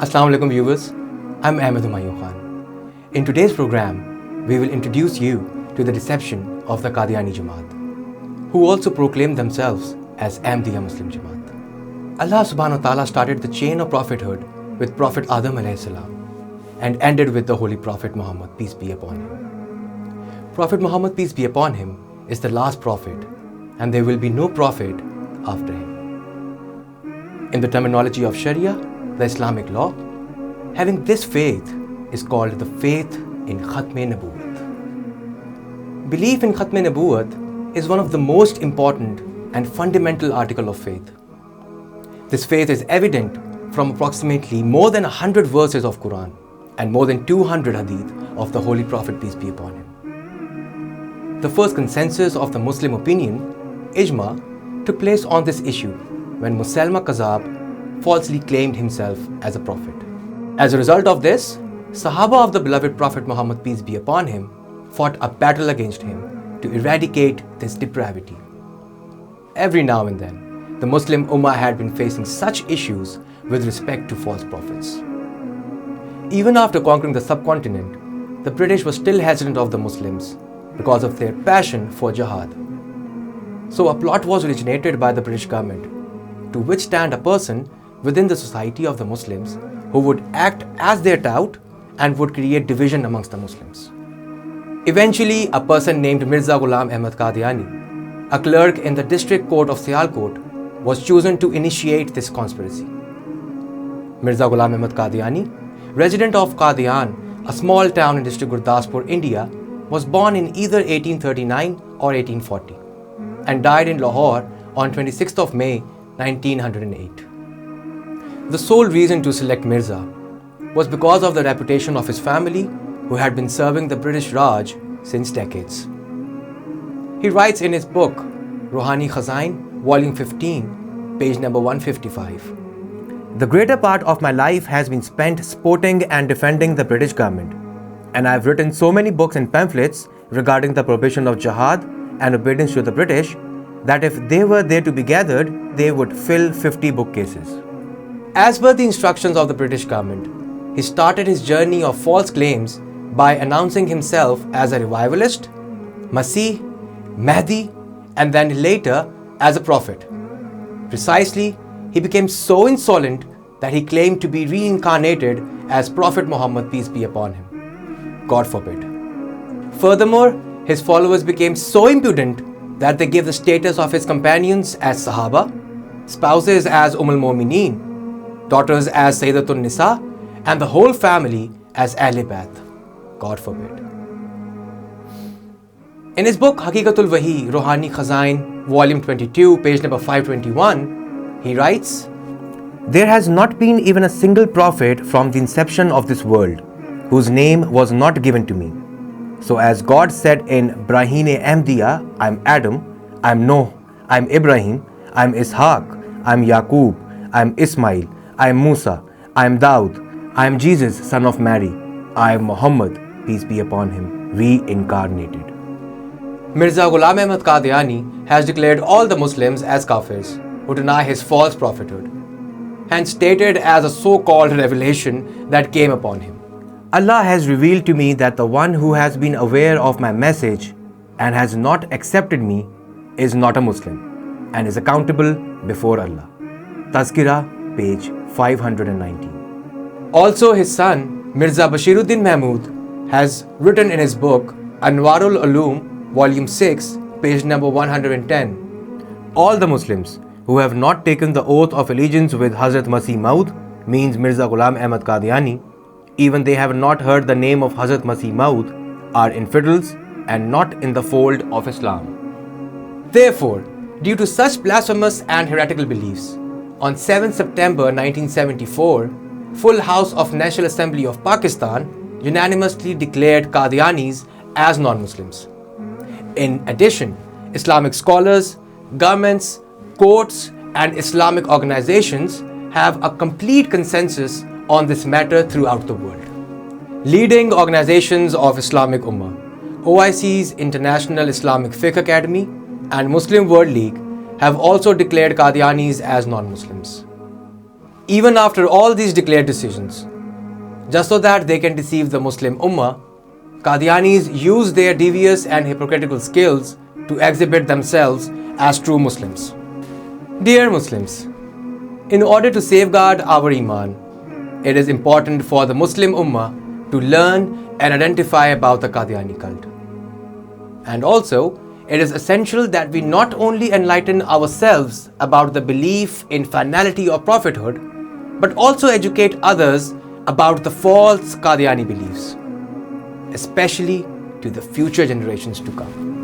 Assalamu alaikum viewers, I'm Ahmad Humayun. In today's program, we will introduce you to the deception of the Qadiani Jamaat, who also proclaim themselves as Ahmadiyya Muslim Jamaat. Allah subhanahu wa ta'ala started the chain of prophethood with Prophet Adam alayhi salam and ended with the Holy Prophet Muhammad, peace be upon him. Prophet Muhammad, peace be upon him, is the last prophet, and there will be no prophet after him. In the terminology of Sharia, the Islamic law, having this faith is called the faith in Khatme Nubuwat. Belief in Khatme Nubuwat is one of the most important and fundamental article of faith. This faith is evident from approximately more than 100 verses of Quran and more than 200 hadith of the Holy Prophet, peace be upon him. The first consensus of the Muslim opinion, Ijma, took place on this issue when Musaylama Kazzab falsely claimed himself as a prophet. As a result of this, Sahaba of the beloved Prophet Muhammad, peace be upon him, fought a battle against him to eradicate this depravity. Every now and then, the Muslim Ummah had been facing such issues with respect to false prophets. Even after conquering the subcontinent, the British were still hesitant of the Muslims because of their passion for jihad. So a plot was originated by the British government to withstand a person within the society of the Muslims who would act as their tout and would create division amongst the Muslims. Eventually, a person named Mirza Ghulam Ahmad Qadiani, a clerk in the district court of Sialkot, was chosen to initiate this conspiracy. Mirza Ghulam Ahmad Qadiani, resident of Qadian, a small town in district Gurdaspur, India, was born in either 1839 or 1840 and died in Lahore on 26th of May 1908. The sole reason to select Mirza was because of the reputation of his family, who had been serving the British Raj since decades. He writes in his book, Ruhani Khazain, volume 15, page number 155. The greater part of my life has been spent supporting and defending the British government, and I have written so many books and pamphlets regarding the prohibition of jihad and obedience to the British that if they were there to be gathered, they would fill 50 bookcases. As per the instructions of the British government, he started his journey of false claims by announcing himself as a revivalist, Masih, Mahdi, and then later as a prophet. Precisely, he became so insolent that he claimed to be reincarnated as Prophet Muhammad, peace be upon him. God forbid. Furthermore, his followers became so impudent that they gave the status of his companions as Sahaba, spouses as al-Mu'mineen, daughters as Sayyidatun Nisa, and the whole family as Ahl Bayt. God forbid. In his book Haqiqatul Wahi, Ruhani Khazain, volume 22, page number 521, he writes, "There has not been even a single prophet from the inception of this world whose name was not given to me. So as God said in Brahine Ahmadiyya, I'm Adam, I'm Noah, I'm Ibrahim, I'm Ishaq, I'm Yaqub, I'm Ismail, I am Musa, I am Daud, I am Jesus, son of Mary, I am Muhammad, peace be upon him, reincarnated." Mirza Ghulam Ahmad Qadiani has declared all the Muslims as kafirs who deny his false prophethood, and stated as a so-called revelation that came upon him. Allah has revealed to me that the one who has been aware of my message and has not accepted me is not a Muslim and is accountable before Allah. Tazkirah, page 519. Also, his son Mirza Bashiruddin Mahmud has written in his book Anwarul Ulum, volume 6, page number 110, all the Muslims who have not taken the oath of allegiance with Hazrat Masih Maud, means Mirza Ghulam Ahmad Qadiani, even they have not heard the name of Hazrat Masih Maud, are infidels and not in the fold of Islam. Therefore, due to such blasphemous and heretical beliefs, on 7 September 1974, full House of National Assembly of Pakistan unanimously declared Qadianis as non-Muslims. In addition, Islamic scholars, governments, courts, and Islamic organizations have a complete consensus on this matter throughout the world. Leading organizations of Islamic Ummah, OIC's International Islamic Fiqh Academy and Muslim World League have also declared Qadianis as non-Muslims. even after all these declared decisions. Just so that they can deceive the Muslim Ummah, Qadianis use their devious and hypocritical skills to exhibit themselves as true Muslims. Dear Muslims, in order to safeguard our Iman, it is important for the Muslim Ummah to learn and identify about the Qadiani cult. And also, it is essential that we not only enlighten ourselves about the belief in finality or prophethood, but also educate others about the false Qadiani beliefs, especially to the future generations to come.